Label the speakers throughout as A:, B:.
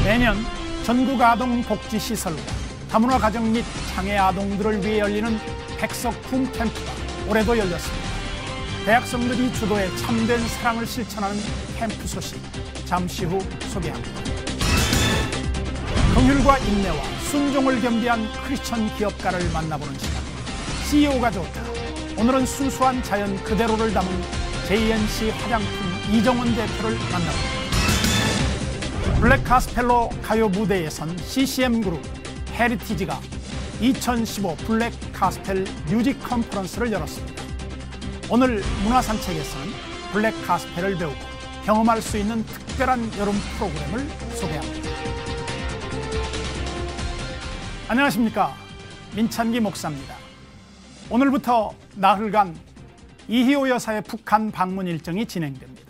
A: 매년 전국 아동 복지 시설과 다문화 가정 및 장애 아동들을 위해 열리는 백석훈 캠프가 올해도 열렸습니다. 대학생들이 주도해 참된 사랑을 실천하는 캠프 소식 잠시 후 소개합니다. 긍휼과 인내와 순종을 겸비한 크리스천 기업가를 만나보는 시간, CEO가 좋다. 오늘은 순수한 자연 그대로를 담은 JNC 화장품 이정원 대표를 만납니다. 블랙 가스펠로 가요 무대에선 CCM 그룹 헤리티지가 2015 블랙 가스펠 뮤직 컨퍼런스를 열었습니다. 오늘 문화산책에서는 블랙 가스펠을 배우고 경험할 수 있는 특별한 여름 프로그램을 소개합니다. 안녕하십니까, 민찬기 목사입니다. 오늘부터 나흘간 이희호 여사의 북한 방문 일정이 진행됩니다.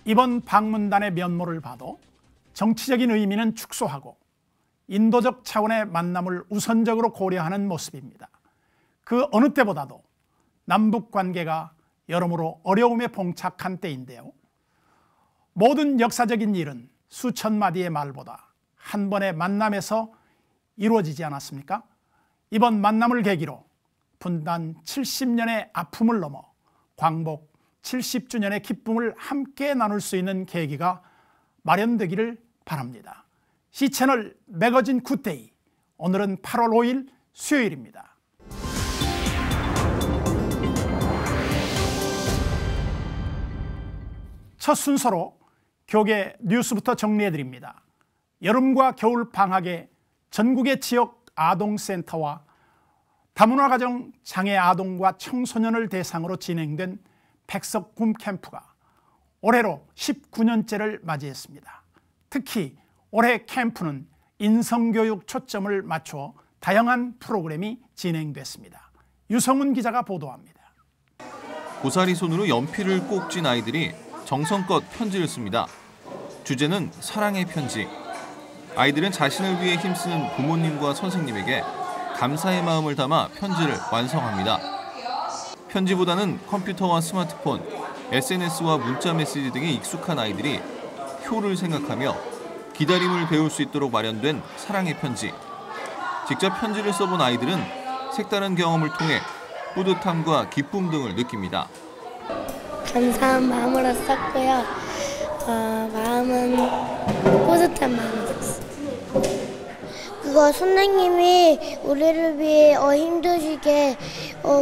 A: 이번 방문단의 면모를 봐도 정치적인 의미는 축소하고 인도적 차원의 만남을 우선적으로 고려하는 모습입니다. 그 어느 때보다도 남북 관계가 여러모로 어려움에 봉착한 때인데요. 모든 역사적인 일은 수천 마디의 말보다 한 번의 만남에서 이루어지지 않았습니까? 이번 만남을 계기로 분단 70년의 아픔을 넘어 광복 70주년의 기쁨을 함께 나눌 수 있는 계기가 마련되기를 바랍니다. C채널 매거진 굿데이, 오늘은 8월 5일 수요일입니다. 첫 순서로 교계 뉴스부터 정리해드립니다. 여름과 겨울 방학에 전국의 지역 아동센터와 다문화 가정 장애 아동과 청소년을 대상으로 진행된 백석군 캠프가 올해로 19년째를 맞이했습니다. 특히 올해 캠프는 인성교육 초점을 맞춰 다양한 프로그램이 진행됐습니다. 유성훈 기자가 보도합니다.
B: 고사리 손으로 연필을 꼭 쥔 아이들이 정성껏 편지를 씁니다. 주제는 사랑의 편지. 아이들은 자신을 위해 힘쓰는 부모님과 선생님에게 감사의 마음을 담아 편지를 완성합니다. 편지보다는 컴퓨터와 스마트폰, SNS와 문자 메시지 등에 익숙한 아이들이 효를 생각하며 기다림을 배울 수 있도록 마련된 사랑의 편지. 직접 편지를 써본 아이들은 색다른 경험을 통해 뿌듯함과 기쁨 등을 느낍니다.
C: 감사한 마음으로 썼고요. 마음은 뿌듯한 마음이 들었어요. 그거 선생님이 우리를 위해 힘드시게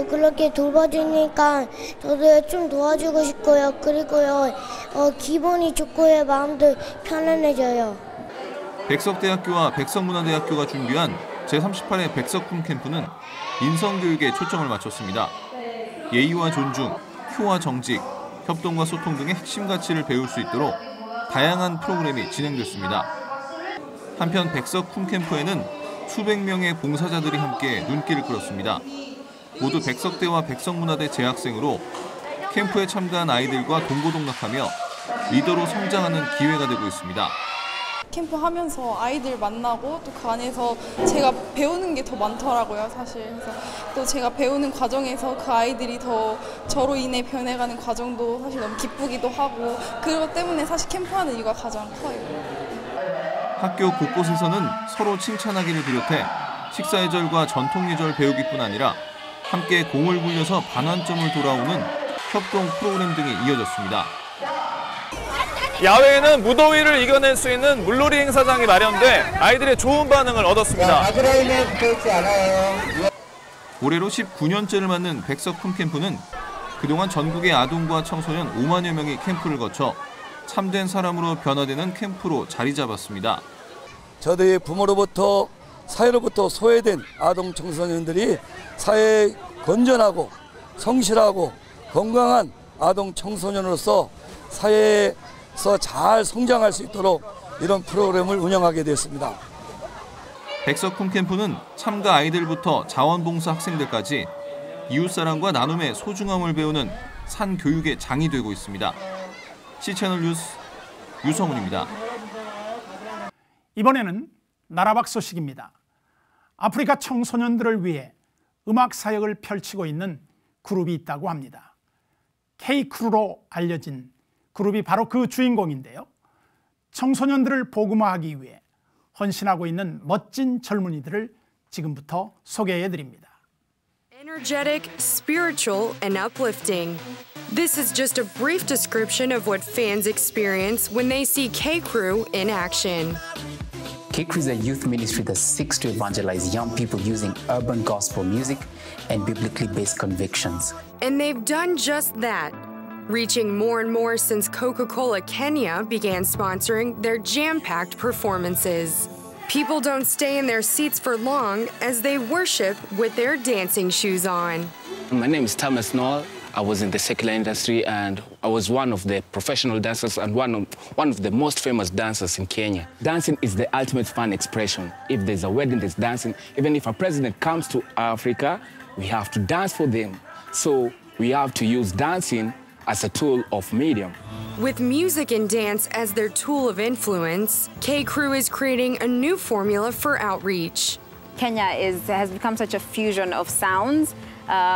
C: 그렇게 돌봐주니까 저도 좀 도와주고 싶고요. 그리고요, 기분이 좋고요, 마음도 편안해져요.
B: 백석대학교와 백석문화대학교가 준비한 제38회 백석훈 캠프는 인성교육에 초점을 맞췄습니다. 예의와 존중, 효와 정직, 협동과 소통 등의 핵심 가치를 배울 수 있도록 다양한 프로그램이 진행됐습니다. 한편 백석훈 캠프에는 수백 명의 봉사자들이 함께 눈길을 끌었습니다. 모두 백석대와 백석문화대 재학생으로 캠프에 참가한 아이들과 동고동락하며 리더로 성장하는 기회가 되고 있습니다.
D: 캠프 하면서 아이들 만나고 또 그 안에서 제가 배우는 게 더 많더라고요, 사실. 그래서 또 제가 배우는 과정에서 그 아이들이 더 저로 인해 변해가는 과정도 사실 너무 기쁘기도 하고, 그것 때문에 사실 캠프하는 이유가 가장 커요.
B: 학교 곳곳에서는 서로 칭찬하기를 비롯해 식사예절과 전통예절 배우기뿐 아니라 함께 공을 굴려서 반환점을 돌아오는 협동 프로그램 등이 이어졌습니다.
E: 야외에는 무더위를 이겨낼 수 있는 물놀이 행사장이 마련돼 아이들의 좋은 반응을 얻었습니다.
B: 올해로 19년째를 맞는 백석훈 캠프는 그동안 전국의 아동과 청소년 5만여 명이 캠프를 거쳐 참된 사람으로 변화되는 캠프로 자리 잡았습니다.
F: 저들의 부모로부터 사회로부터 소외된 아동 청소년들이 사회에 건전하고 성실하고 건강한 아동 청소년으로서 사회에서 잘 성장할 수 있도록 이런 프로그램을 운영하게 됐습니다.
B: 백석훈 캠프는 참가 아이들부터 자원봉사 학생들까지 이웃사랑과 나눔의 소중함을 배우는 산교육의 장이 되고 있습니다. C채널 뉴스 유성훈입니다.
A: 이번에는 나라밖 소식입니다. 아프리카 청소년들을 위해 음악 사역을 펼치고 있는 그룹이 있다고 합니다. K크루로 알려진 그룹이 바로 그 주인공인데요. 청소년들을 복음화하기 위해 헌신하고 있는 멋진 젊은이들을 지금부터 소개해 드립니다.
G: Energetic, spiritual, and uplifting. This is just a brief description of what fans experience when they see K-Crew in action.
H: K-Crew is a youth ministry that seeks to evangelize young people using urban gospel music and biblically based convictions.
G: And they've done just that, reaching more and more since Coca-Cola Kenya began sponsoring their jam-packed performances. People don't stay in their seats for long as they worship with their dancing shoes on.
I: My name is Thomas Noel. I was in the secular industry and I was one of the professional dancers and one of the most famous dancers in Kenya. Dancing is the ultimate fun expression. If there's a wedding, there's dancing. Even if a president comes to Africa, we have to dance for them. So we have to use dancing as a tool of medium.
G: With music and dance as their tool of influence, K-Crew is creating a new formula for outreach.
J: Kenya has become such a fusion of sounds.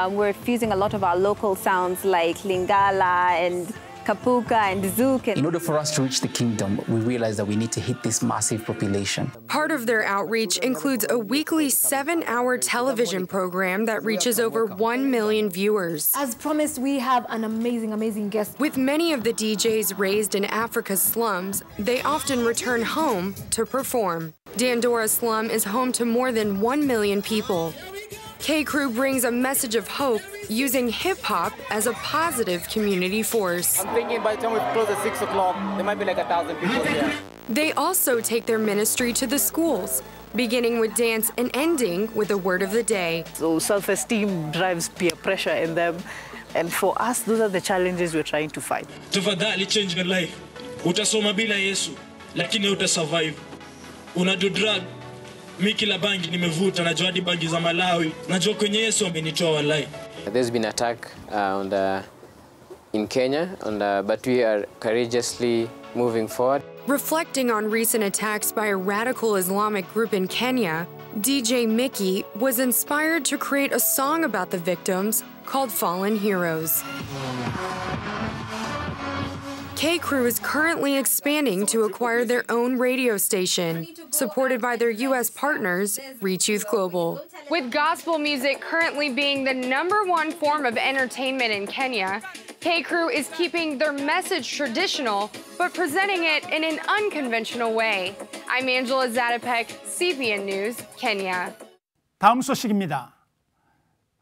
J: We're fusing a lot of our local sounds like Lingala and Kapuka and Zouk.
H: In order for us to reach the kingdom, we realized that we need to hit this massive population.
G: Part of their outreach includes a weekly 7-hour television program that reaches over 1 million viewers.
K: As promised, we have an amazing guest.
G: With many of the DJs raised in Africa's slums, they often return home to perform. Dandora slum is home to more than 1 million people. K-Crew brings a message of hope using hip-hop as a positive community force.
L: I'm thinking by the time we close at 6 o'clock, there might be like 1,000 people here.
G: They also take their ministry to the schools, beginning with dance and ending with a word of the day.
M: So self-esteem drives peer pressure in them. And for us, those are the challenges we're trying to fight.
N: Tafadhali change my life. Utasoma bila Yesu, lakini utasurvive. Unadu drug. Mi kila bangi nimevuta, najua hadi bangi za Malawi. Najua kwenye Yesu amenitoa wallahi.
O: There's been attack in Kenya, but we are courageously moving forward.
G: Reflecting on recent attacks by a radical Islamic group in Kenya, DJ Mickey was inspired to create a song about the victims called Fallen Heroes. K-Crew is currently expanding to acquire their own radio station, supported by their U.S. partners, Reach Youth Global. With gospel music currently being the #1 form of entertainment in Kenya, K-Crew is keeping their message traditional, but presenting it in an unconventional way. I'm Angela Zatopek, CBN News, Kenya.
A: 다음 소식입니다.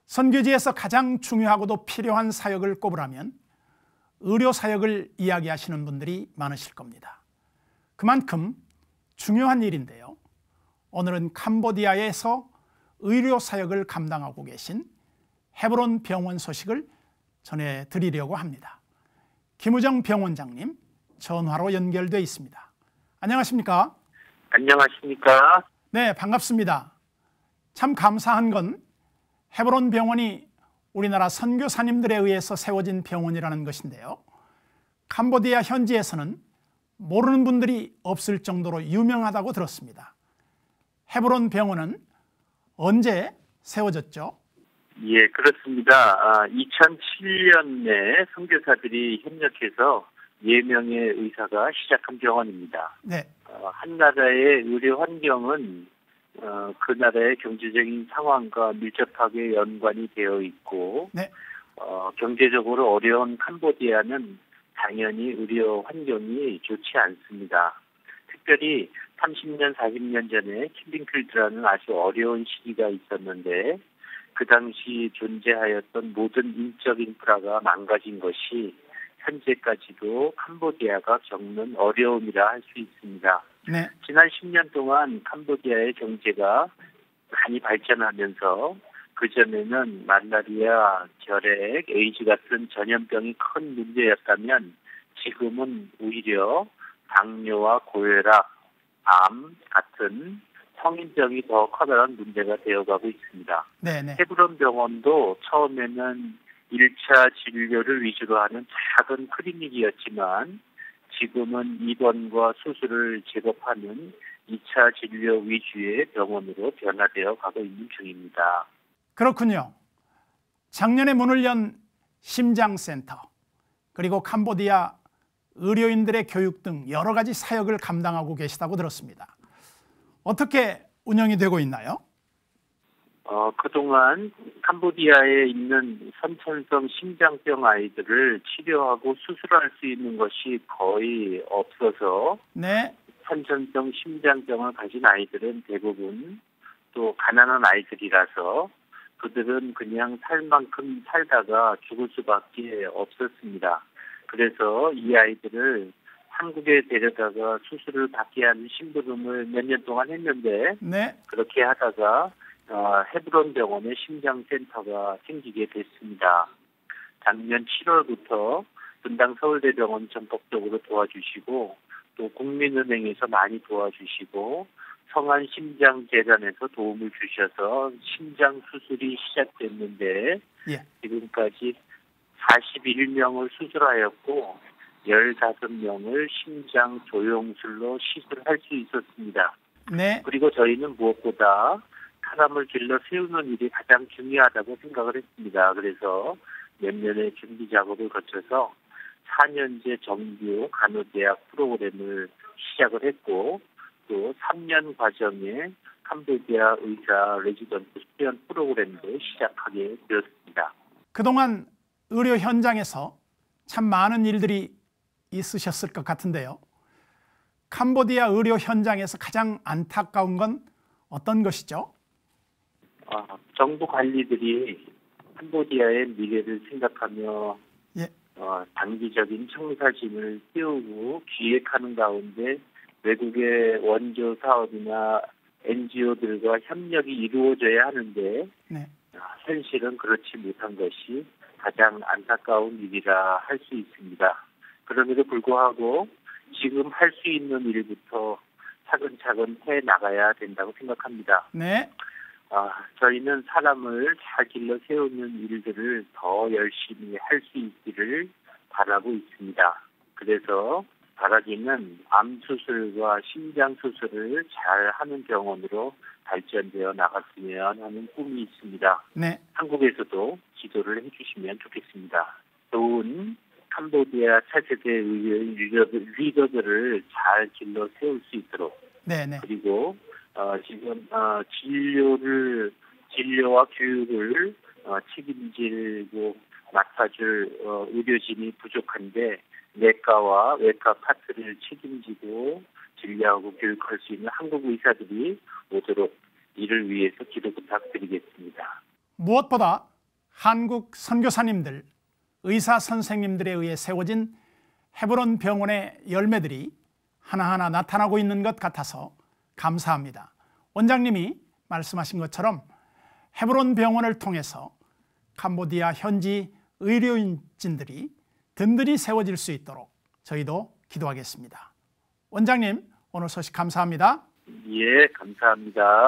A: 선교지에서 가장 중요하고도 필요한 사역을 꼽으라면 의료 사역을 이야기하시는 분들이 많으실 겁니다. 그만큼 중요한 일인데요. 오늘은 캄보디아에서 의료 사역을 감당하고 계신 헤브론 병원 소식을 전해드리려고 합니다. 김우정 병원장님 전화로 연결돼 있습니다. 안녕하십니까?
P: 안녕하십니까?
A: 네, 반갑습니다. 참 감사한 건 헤브론 병원이 우리나라 선교사님들에 의해서 세워진 병원이라는 것인데요. 캄보디아 현지에서는 모르는 분들이 없을 정도로 유명하다고 들었습니다. 헤브론 병원은 언제 세워졌죠?
P: 예, 그렇습니다. 2007년에 선교사들이 협력해서 4명의 의사가 시작한 병원입니다.
A: 네.
P: 한 나라의 의료 환경은 그 나라의 경제적인 상황과 밀접하게 연관이 되어 있고,
A: 네.
P: 경제적으로 어려운 캄보디아는 당연히 의료 환경이 좋지 않습니다. 특별히 30년, 40년 전에 킬링필드라는 아주 어려운 시기가 있었는데 그 당시 존재하였던 모든 인적 인프라가 망가진 것이 현재까지도 캄보디아가 겪는 어려움이라 할 수 있습니다.
A: 네.
P: 지난 10년 동안 캄보디아의 경제가 많이 발전하면서 그전에는 말라리아, 결핵, 에이즈 같은 전염병이 큰 문제였다면 지금은 오히려 당뇨와 고혈압, 암 같은 성인병이 더 커다란 문제가 되어가고 있습니다.
A: 네네.
P: 헤브론 병원도 처음에는 1차 진료를 위주로 하는 작은 클리닉이었지만 지금은 입원과 수술을 제공하는 2차 진료 위주의 병원으로 변화되어 가고 있는 중입니다.
A: 그렇군요. 작년에 문을 연 심장센터, 그리고 캄보디아 의료인들의 교육 등 여러 가지 사역을 감당하고 계시다고 들었습니다. 어떻게 운영이 되고 있나요?
P: 그동안 캄보디아에 있는 선천성 심장병 아이들을 치료하고 수술할 수 있는 것이 거의 없어서
A: 네.
P: 선천성 심장병을 가진 아이들은 대부분 또 가난한 아이들이라서 그들은 그냥 살 만큼 살다가 죽을 수밖에 없었습니다. 그래서 이 아이들을 한국에 데려다가 수술을 받게 하는 심부름을 몇 년 동안 했는데
A: 네.
P: 그렇게 하다가 헤브론 병원에 심장센터가 생기게 됐습니다. 작년 7월부터 분당 서울대병원 전폭적으로 도와주시고 또 국민은행에서 많이 도와주시고 성안심장재단에서 도움을 주셔서 심장 수술이 시작됐는데 지금까지 41명을 수술하였고 15명을 심장 조영술로 시술할 수 있었습니다.
A: 네.
P: 그리고 저희는 무엇보다 사람을 길러 세우는 일이 가장 중요하다고 생각을 했습니다. 그래서 몇 년의 준비 작업을 거쳐서 4년제 정규 간호대학 프로그램을 시작을 했고 또 3년 과정에 캄보디아 의사 레지던트 수련 프로그램도 시작하게 되었습니다.
A: 그동안 의료 현장에서 참 많은 일들이 있으셨을 것 같은데요. 캄보디아 의료 현장에서 가장 안타까운 건 어떤 것이죠?
P: 정부 관리들이 캄보디아의 미래를 생각하며 단기적인 청사진을 띄우고 기획하는 가운데 외국의 원조 사업이나 NGO들과 협력이 이루어져야 하는데 현실은 그렇지 못한 것이 가장 안타까운 일이라 할 수 있습니다. 그럼에도 불구하고 지금 할 수 있는 일부터 차근차근 해 나가야 된다고 생각합니다.
A: 네.
P: 저희는 사람을 잘 길러 세우는 일들을 더 열심히 할 수 있기를 바라고 있습니다. 그래서 바라기는 암 수술과 심장 수술을 잘 하는 병원으로 발전되어 나갔으면 하는 꿈이 있습니다.
A: 네.
P: 한국에서도 지도를 해주시면 좋겠습니다. 좋은 캄보디아 차세대 의료인 리더들을 잘 길러 세울 수 있도록
A: 네네.
P: 그리고 지금 진료와 교육을 책임지고 맡아줄 의료진이 부족한데 내과와 외과 파트를 책임지고 진료하고 교육할 수 있는 한국 의사들이 오도록 이를 위해서 기도 부탁드리겠습니다.
A: 무엇보다 한국 선교사님들, 의사 선생님들에 의해 세워진 헤브론 병원의 열매들이 하나하나 나타나고 있는 것 같아서 감사합니다. 원장님이 말씀하신 것처럼 헤브론 병원을 통해서 캄보디아 현지 의료인진들이 든든히 세워질 수 있도록 저희도 기도하겠습니다. 원장님, 오늘 소식 감사합니다.
P: 예, 감사합니다.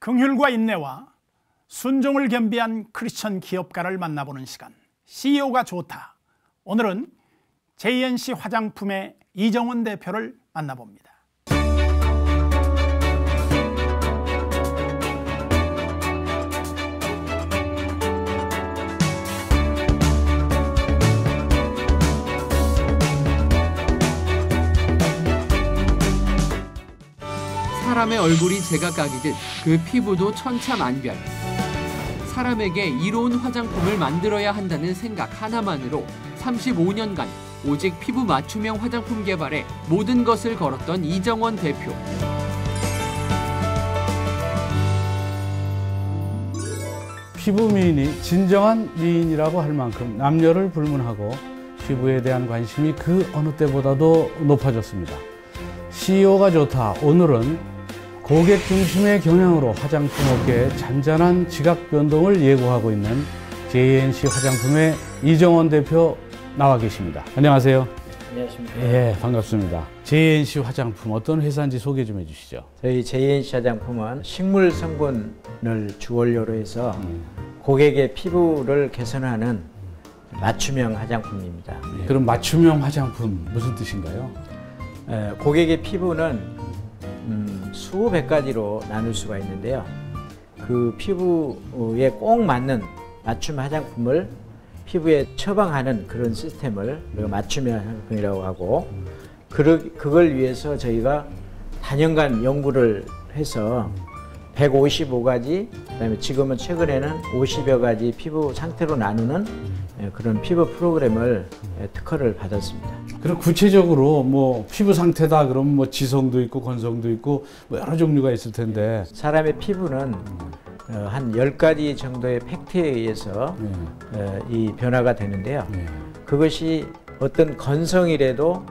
A: 긍휼과 인내와 순종을 겸비한 크리스천 기업가를 만나보는 시간, CEO가 좋다. 오늘은 JNC 화장품의 이정원 대표를 만나봅니다.
Q: 사람의 얼굴이 제각각이듯 그 피부도 천차만별. 사람에게 이로운 화장품을 만들어야 한다는 생각 하나만으로 35년간 오직 피부 맞춤형 화장품 개발에 모든 것을 걸었던 이정원 대표.
R: 피부 미인이 진정한 미인이라고 할 만큼 남녀를 불문하고 피부에 대한 관심이 그 어느 때보다도 높아졌습니다. CEO가 좋다. 오늘은 고객 중심의 경영으로 화장품 업계의 잔잔한 지각 변동을 예고하고 있는 JNC 화장품의 이정원 대표 나와 계십니다. 안녕하세요.
S: 안녕하십니까.
R: 예, 반갑습니다. JNC 화장품 어떤 회사인지 소개 좀 해주시죠.
S: 저희 JNC 화장품은 식물 성분을 주원료로 해서 고객의 피부를 개선하는 맞춤형 화장품입니다.
R: 그럼 맞춤형 화장품 무슨 뜻인가요?
S: 고객의 피부는 수백 가지로 나눌 수가 있는데요. 그 피부에 꼭 맞는 맞춤 화장품을 피부에 처방하는 그런 시스템을 우리가 맞춤형 화장품이라고 하고, 그걸 위해서 저희가 단연간 연구를 해서 155가지, 그다음에 지금은 최근에는 50여 가지 피부 상태로 나누는 그런 피부 프로그램을 특허를 받았습니다.
R: 그럼 구체적으로 뭐 피부 상태다 그러면 뭐 지성도 있고 건성도 있고 뭐 여러 종류가 있을 텐데,
S: 사람의 피부는 한 10가지 정도의 팩트에 의해서 이 변화가 되는데요. 그것이 어떤 건성이라도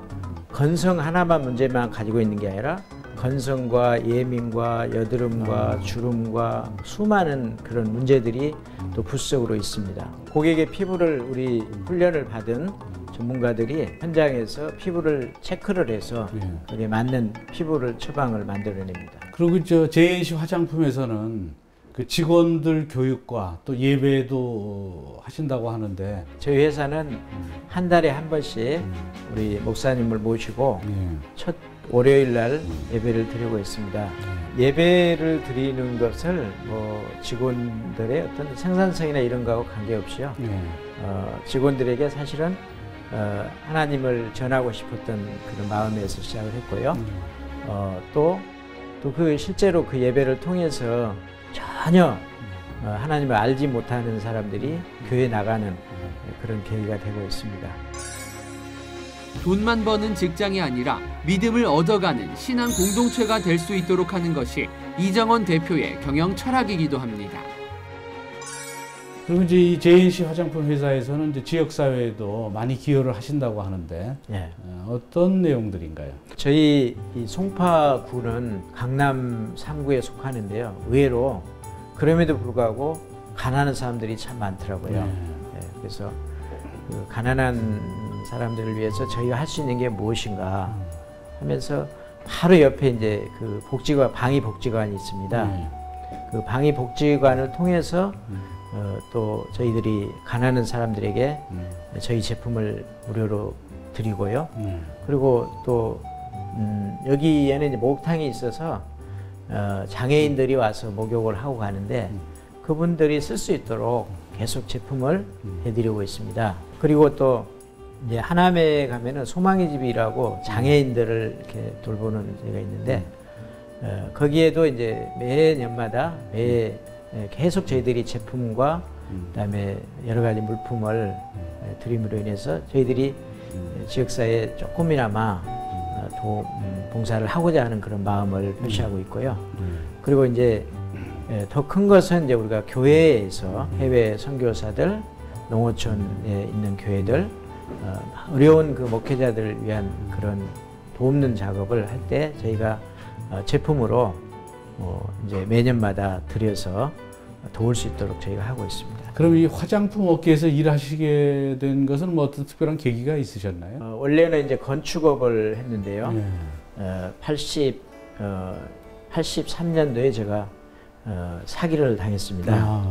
S: 건성 하나만 문제만 가지고 있는 게 아니라 건성과 예민과 여드름과 주름과 수많은 그런 문제들이 또 부수적으로 있습니다. 고객의 피부를 우리 훈련을 받은 전문가들이 현장에서 피부를 체크를 해서 거기에 맞는 피부를 처방을 만들어냅니다.
R: 그리고 저 JNC 화장품에서는 그 직원들 교육과 또 예배도 하신다고 하는데,
S: 저희 회사는 한 달에 한 번씩 우리 목사님을 모시고 첫 월요일 날 예배를 드리고 있습니다. 예배를 드리는 것을 뭐 직원들의 어떤 생산성이나 이런 거하고 관계없이요. 직원들에게 사실은 하나님을 전하고 싶었던 그런 마음에서 시작을 했고요. 또 그 실제로 그 예배를 통해서 전혀 하나님을 알지 못하는 사람들이 교회에 나가는 그런 계기가 되고 있습니다.
Q: 돈만 버는 직장이 아니라 믿음을 얻어가는 신앙 공동체가 될 수 있도록 하는 것이 이정원 대표의 경영 철학이기도 합니다.
R: 그리고 이제 이 JNC 화장품 회사에서는 이제 지역사회에도 많이 기여를 하신다고 하는데, 어떤 내용들인가요?
S: 저희 이 송파구는 강남 3구에 속하는데요. 의외로 그럼에도 불구하고 가난한 사람들이 참 많더라고요. 그래서 그 가난한 사람들을 위해서 저희가 할 수 있는 게 무엇인가 하면서 바로 옆에 이제 그 복지관, 방위복지관이 있습니다. 그 방위복지관을 통해서 또 저희들이 가난한 사람들에게 저희 제품을 무료로 드리고요. 그리고 또 여기에는 이제 목욕탕이 있어서 장애인들이 와서 목욕을 하고 가는데 그분들이 쓸 수 있도록 계속 제품을 해드리고 있습니다. 그리고 또 이제 하남에 가면은 소망의 집이라고 장애인들을 이렇게 돌보는 데가 있는데, 거기에도 이제 매년마다 계속 저희들이 제품과 그다음에 여러 가지 물품을 드림으로 인해서 저희들이 지역사회에 조금이나마 봉사를 하고자 하는 그런 마음을 표시하고 있고요. 그리고 이제 더 큰 것은 이제 우리가 교회에서 해외 선교사들, 농어촌에 있는 교회들, 어려운 그 목회자들을 위한 그런 돕는 작업을 할 때 저희가 제품으로 이제 매년마다 들여서 도울 수 있도록 저희가 하고 있습니다.
R: 그럼 이 화장품 업계에서 일하시게 된 것은 뭐 어떤 특별한 계기가 있으셨나요?
S: 원래는 이제 건축업을 했는데요. 83년도에 제가 사기를 당했습니다.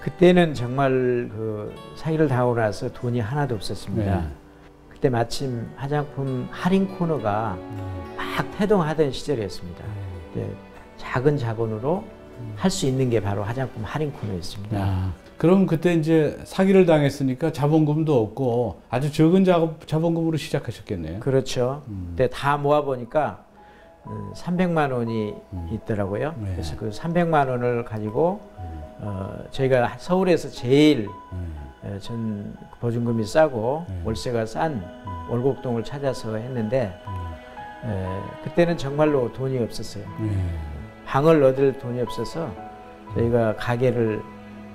S: 그때는 정말 그 사기를 당하고 나서 돈이 하나도 없었습니다. 그때 마침 화장품 할인 코너가 막 태동하던 시절이었습니다. 작은 자본으로 할 수 있는 게 바로 화장품 할인 코너였습니다.
R: 그럼 그때 이제 사기를 당했으니까 자본금도 없고 아주 적은 자본금으로 시작하셨겠네요.
S: 그렇죠. 그때 다 모아보니까 300만 원이 있더라고요. 그래서 그 300만 원을 가지고 저희가 서울에서 제일 전 보증금이 싸고 월세가 싼 월곡동을 찾아서 했는데 그때는 정말로 돈이 없었어요. 방을 얻을 돈이 없어서 저희가 가게를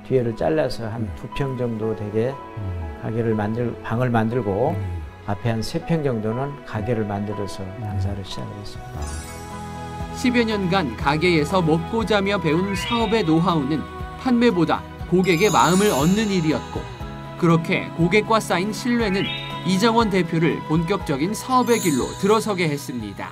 S: 뒤에를 잘라서 한 2평 정도 되게 방을 만들고 앞에 한 3평 정도는 가게를 만들어서 장사를 시작을 했습니다.
Q: 10여 년간 가게에서 먹고 자며 배운 사업의 노하우는 판매보다 고객의 마음을 얻는 일이었고, 그렇게 고객과 쌓인 신뢰는 이정원 대표를 본격적인 사업의 길로 들어서게 했습니다.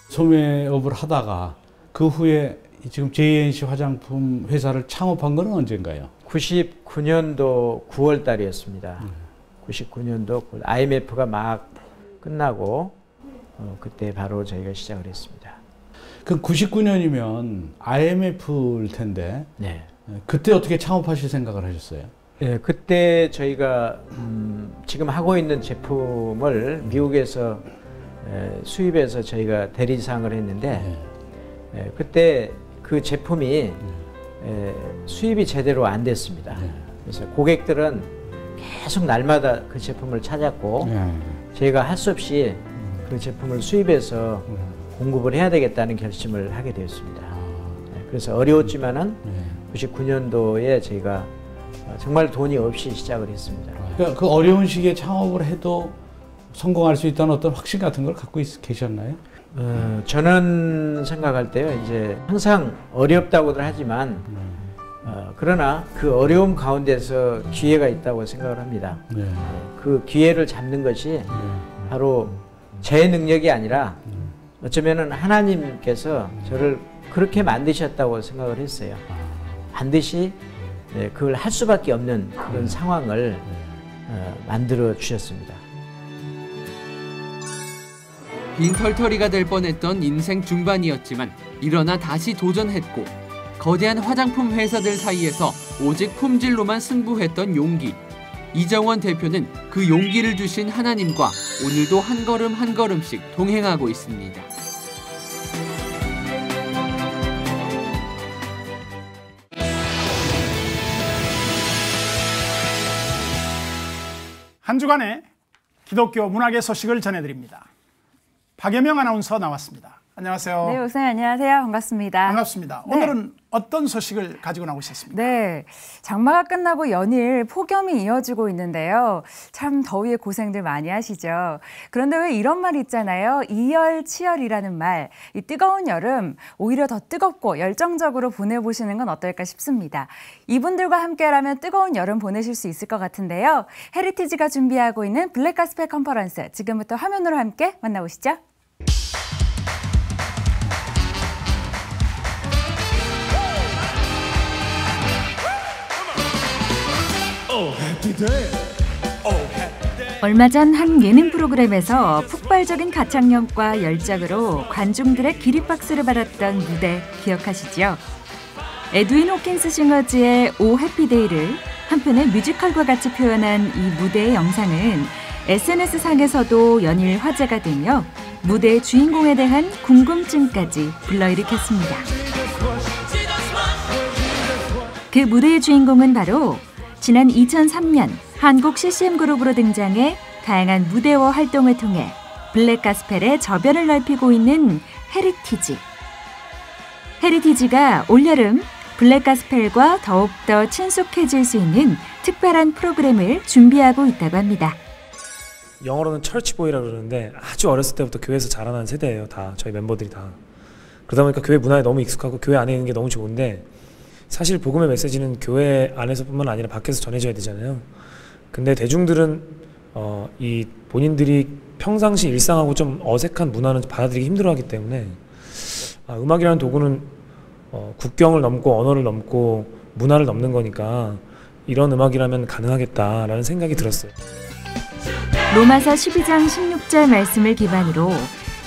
R: 소매업을 하다가 그 후에 지금 JNC 화장품 회사를 창업한 건 언젠가요?
S: 99년도 9월 달이었습니다. 99년도 IMF가 막 끝나고 그때 바로 저희가 시작을 했습니다.
R: 그럼 99년이면 IMF일 텐데
S: 네.
R: 그때 어떻게 창업하실 생각을 하셨어요?
S: 네, 그때 저희가 지금 하고 있는 제품을 미국에서 수입해서 저희가 대리상을 했는데 그때 그 제품이 수입이 제대로 안 됐습니다. 그래서 고객들은 계속 날마다 그 제품을 찾았고 저희가 할 수 없이 그 제품을 수입해서 공급을 해야 되겠다는 결심을 하게 되었습니다. 그래서 어려웠지만은 99년도에 저희가 정말 돈이 없이 시작을 했습니다.
R: 그러니까 그 어려운 시기에 창업을 해도 성공할 수 있다는 어떤 확신 같은 걸 갖고 계셨나요?
S: 저는 생각할 때요, 이제 항상 어렵다고들 하지만 그러나 그 어려움 가운데서 기회가 있다고 생각을 합니다. 그 기회를 잡는 것이 바로 제 능력이 아니라 어쩌면은 하나님께서 저를 그렇게 만드셨다고 생각을 했어요. 반드시 그걸 할 수밖에 없는 그런 상황을 만들어 주셨습니다.
Q: 빈털터리가 될 뻔했던 인생 중반이었지만 일어나 다시 도전했고, 거대한 화장품 회사들 사이에서 오직 품질로만 승부했던 용기. 이정원 대표는 그 용기를 주신 하나님과 오늘도 한 걸음 한 걸음씩 동행하고 있습니다.
A: 한 주간의 기독교 문학의 소식을 전해드립니다. 박예명 아나운서 나왔습니다. 안녕하세요.
T: 네, 목사님 안녕하세요. 반갑습니다.
A: 반갑습니다.
T: 네.
A: 오늘은 어떤 소식을 가지고 나오셨습니까?
T: 네, 장마가 끝나고 연일 폭염이 이어지고 있는데요. 참 더위에 고생들 많이 하시죠. 그런데 왜 이런 말 있잖아요. 이열치열이라는 말. 이 뜨거운 여름 오히려 더 뜨겁고 열정적으로 보내보시는 건 어떨까 싶습니다. 이분들과 함께라면 뜨거운 여름 보내실 수 있을 것 같은데요. 헤리티지가 준비하고 있는 블랙가스펠 컨퍼런스, 지금부터 화면으로 함께 만나보시죠. 얼마 전 한 예능 프로그램에서 폭발적인 가창력과 열정으로 관중들의 기립박수를 받았던 무대 기억하시죠? 에드윈 호킨스 싱어즈의 오 해피데이를 한편의 뮤지컬과 같이 표현한 이 무대의 영상은 SNS상에서도 연일 화제가 되며 무대의 주인공에 대한 궁금증까지 불러일으켰습니다. 그 무대의 주인공은 바로 지난 2003년 한국 CCM그룹으로 등장해 다양한 무대와 활동을 통해 블랙가스펠의 저변을 넓히고 있는 헤리티지. 헤리티지가 올여름 블랙가스펠과 더욱더 친숙해질 수 있는 특별한 프로그램을 준비하고 있다고 합니다.
U: 영어로는 철치보이라고 그러는데 아주 어렸을 때부터 교회에서 자라난 세대예요. 다 저희 멤버들이 다. 그러다 보니까 교회 문화에 너무 익숙하고 교회 안에 있는 게 너무 좋은데, 사실 복음의 메시지는 교회 안에서뿐만 아니라 밖에서 전해져야 되잖아요. 근데 대중들은 이 본인들이 평상시 일상하고 좀 어색한 문화는 받아들이기 힘들어하기 때문에 음악이라는 도구는 국경을 넘고 언어를 넘고 문화를 넘는 거니까 이런 음악이라면 가능하겠다라는 생각이 들었어요.
T: 로마서 12장 16절 말씀을 기반으로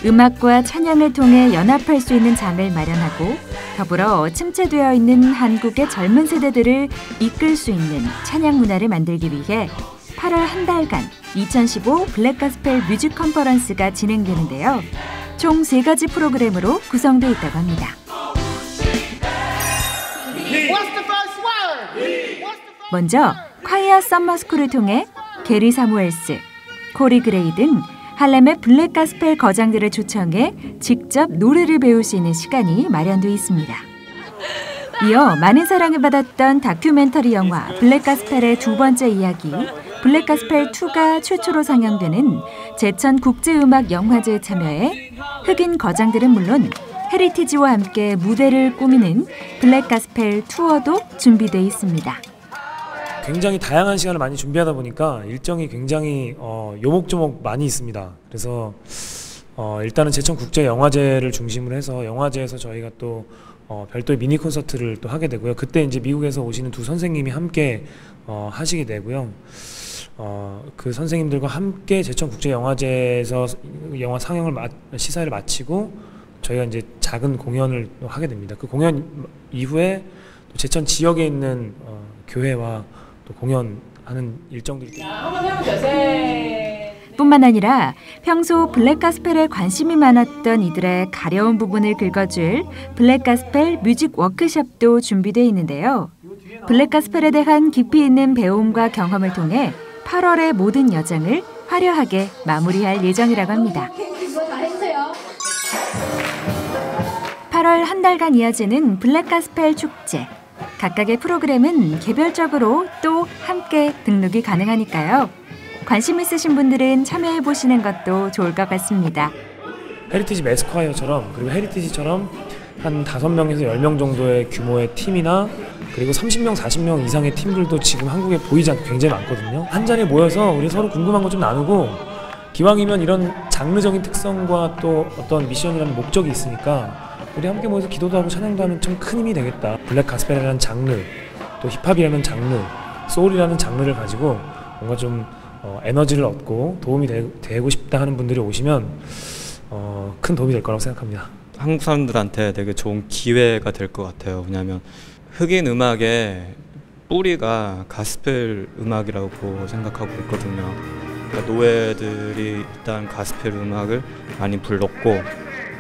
T: 음악과 찬양을 통해 연합할 수 있는 장을 마련하고 더불어 침체되어 있는 한국의 젊은 세대들을 이끌 수 있는 찬양 문화를 만들기 위해 8월 한 달간 2015 블랙가스펠 뮤직 컨퍼런스가 진행되는데요. 총 3가지 프로그램으로 구성되어 있다고 합니다. 먼저 콰이어 썸머스쿨을 통해 게리 사무엘스, 코리 그레이 등 할렘의 블랙 가스펠 거장들을 초청해 직접 노래를 배울 수 있는 시간이 마련되어 있습니다. 이어 많은 사랑을 받았던 다큐멘터리 영화 블랙 가스펠의 2번째 이야기 블랙 가스펠 2가 최초로 상영되는 제천 국제음악영화제에 참여해 흑인 거장들은 물론 헤리티지와 함께 무대를 꾸미는 블랙 가스펠 투어도 준비되어 있습니다.
U: 굉장히 다양한 시간을 많이 준비하다 보니까 일정이 굉장히 요목조목 많이 있습니다. 그래서 일단은 제천국제영화제를 중심으로 해서 영화제에서 저희가 또 별도의 미니 콘서트를 또 하게 되고요. 그때 이제 미국에서 오시는 2 선생님이 함께 하시게 되고요. 그 선생님들과 함께 제천국제영화제에서 영화 상영을 시사회를 마치고 저희가 이제 작은 공연을 하게 됩니다. 그 공연 이후에 또 제천 지역에 있는 교회와 또 공연하는 일정들이
T: 뿐만 아니라 평소 블랙 가스펠에 관심이 많았던 이들의 가려운 부분을 긁어줄 블랙 가스펠 뮤직 워크숍도 준비되어 있는데요. 블랙 가스펠에 대한 깊이 있는 배움과 경험을 통해 8월의 모든 여정을 화려하게 마무리할 예정이라고 합니다. 8월 한 달간 이어지는 블랙 가스펠 축제. 각각의 프로그램은 개별적으로 또 함께 등록이 가능하니까요. 관심 있으신 분들은 참여해보시는 것도 좋을 것 같습니다.
U: 헤리티지 매스콰이어처럼 그리고 헤리티지처럼 한 5명에서 10명 정도의 규모의 팀이나 그리고 30명, 40명 이상의 팀들도 지금 한국에 보이지 않고 굉장히 많거든요. 한 자리에 모여서 우리 서로 궁금한 거 좀 나누고 기왕이면 이런 장르적인 특성과 또 어떤 미션이라는 목적이 있으니까 우리 함께 모여서 기도도 하고 찬양도 하면 참 큰 힘이 되겠다. 블랙 가스펠이라는 장르, 또 힙합이라는 장르, 소울이라는 장르를 가지고 뭔가 좀 에너지를 얻고 도움이 되고 싶다 하는 분들이 오시면 큰 도움이 될 거라고 생각합니다.
C: 한국 사람들한테 되게 좋은 기회가 될 것 같아요. 왜냐하면 흑인 음악의 뿌리가 가스펠 음악이라고 생각하고 있거든요. 그러니까 노예들이 일단 가스펠 음악을 많이 불렀고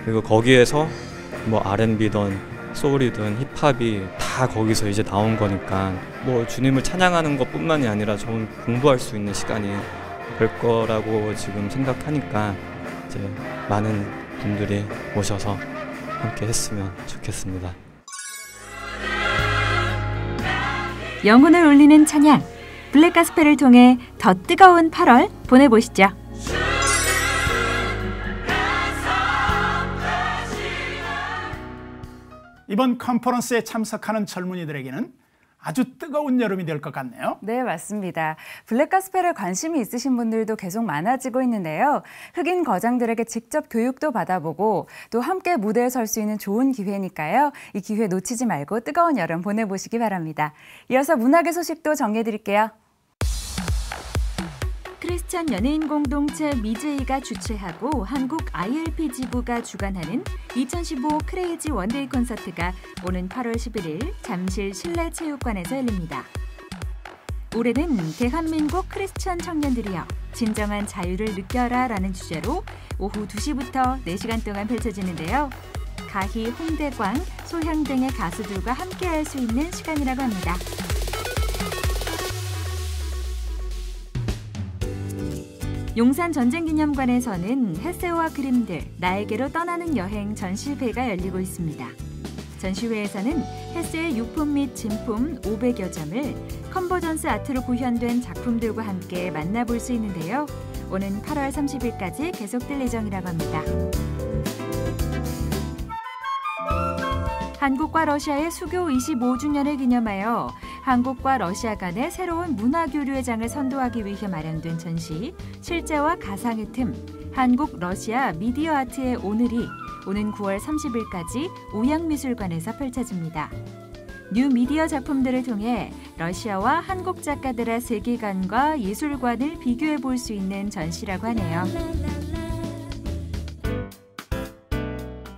C: 그리고 거기에서 뭐 R&B든 소울이든 힙합이 다 거기서 이제 나온 거니까 뭐 주님을 찬양하는 것뿐만이 아니라 좋은 공부할 수 있는 시간이 될 거라고 지금 생각하니까 이제 많은 분들이 오셔서 함께 했으면 좋겠습니다.
T: 영혼을 울리는 찬양, 블랙 가스펠을 통해 더 뜨거운 8월 보내보시죠.
A: 이번 컨퍼런스에 참석하는 젊은이들에게는 아주 뜨거운 여름이 될 것 같네요.
T: 네, 맞습니다. 블랙 가스펠에 관심이 있으신 분들도 계속 많아지고 있는데요. 흑인 거장들에게 직접 교육도 받아보고 또 함께 무대에 설 수 있는 좋은 기회니까요. 이 기회 놓치지 말고 뜨거운 여름 보내보시기 바랍니다. 이어서 문학의 소식도 정리해드릴게요. 크리스천 연예인 공동체 미제이가 주최하고 한국 ILP 지부가 주관하는 2015 크레이지 원데이 콘서트가 오는 8월 11일 잠실 실내체육관에서 열립니다. 올해는 대한민국 크리스천 청년들이여 진정한 자유를 느껴라 라는 주제로 오후 2시부터 4시간 동안 펼쳐지는데요. 가희, 홍대광, 소향 등의 가수들과 함께할 수 있는 시간이라고 합니다. 용산 전쟁기념관에서는 햇새와 그림들, 나에게로 떠나는 여행 전시회가 열리고 있습니다. 전시회에서는 햇새의 유품 및 진품 500여 점을 컨버전스 아트로 구현된 작품들과 함께 만나볼 수 있는데요. 오는 8월 30일까지 계속될 예정이라고 합니다. 한국과 러시아의 수교 25주년을 기념하여 한국과 러시아 간의 새로운 문화교류의 장을 선도하기 위해 마련된 전시 실제와 가상의 틈 한국-러시아 미디어 아트의 오늘이 오는 9월 30일까지 오양미술관에서 펼쳐집니다. 뉴 미디어 작품들을 통해 러시아와 한국 작가들의 세계관과 예술관을 비교해 볼 수 있는 전시라고 하네요.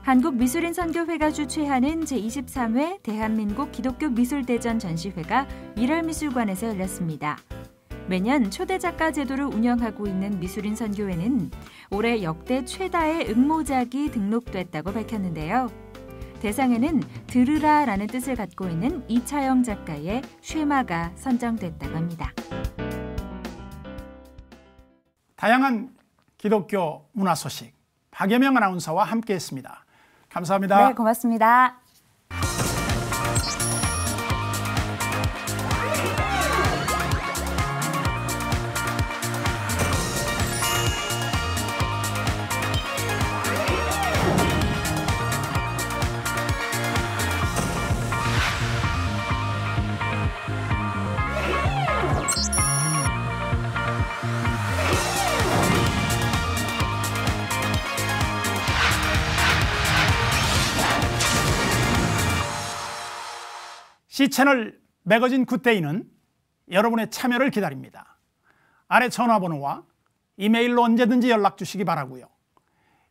T: 한국미술인선교회가 주최하는 제23회 대한민국 기독교 미술대전 전시회가 미랄미술관에서 열렸습니다. 매년 초대 작가 제도를 운영하고 있는 미술인 선교회는 올해 역대 최다의 응모작이 등록됐다고 밝혔는데요. 대상에는 들으라라는 뜻을 갖고 있는 이차영 작가의 쉐마가 선정됐다고 합니다.
A: 다양한 기독교 문화 소식 박예명 아나운서와 함께했습니다. 감사합니다.
T: 네, 고맙습니다.
A: C채널 매거진 굿데이는 여러분의 참여를 기다립니다. 아래 전화번호와 이메일로 언제든지 연락 주시기 바라고요.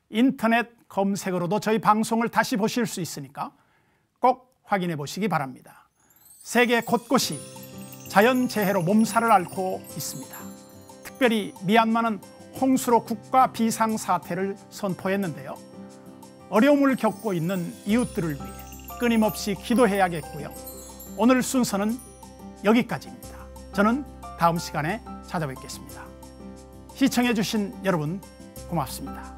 A: 인터넷 검색으로도 저희 방송을 다시 보실 수 있으니까 꼭 확인해 보시기 바랍니다. 세계 곳곳이 자연재해로 몸살을 앓고 있습니다. 특별히 미얀마는 홍수로 국가 비상사태를 선포했는데요. 어려움을 겪고 있는 이웃들을 위해 끊임없이 기도해야겠고요. 오늘 순서는 여기까지입니다. 저는 다음 시간에 찾아뵙겠습니다. 시청해 주신 여러분 고맙습니다.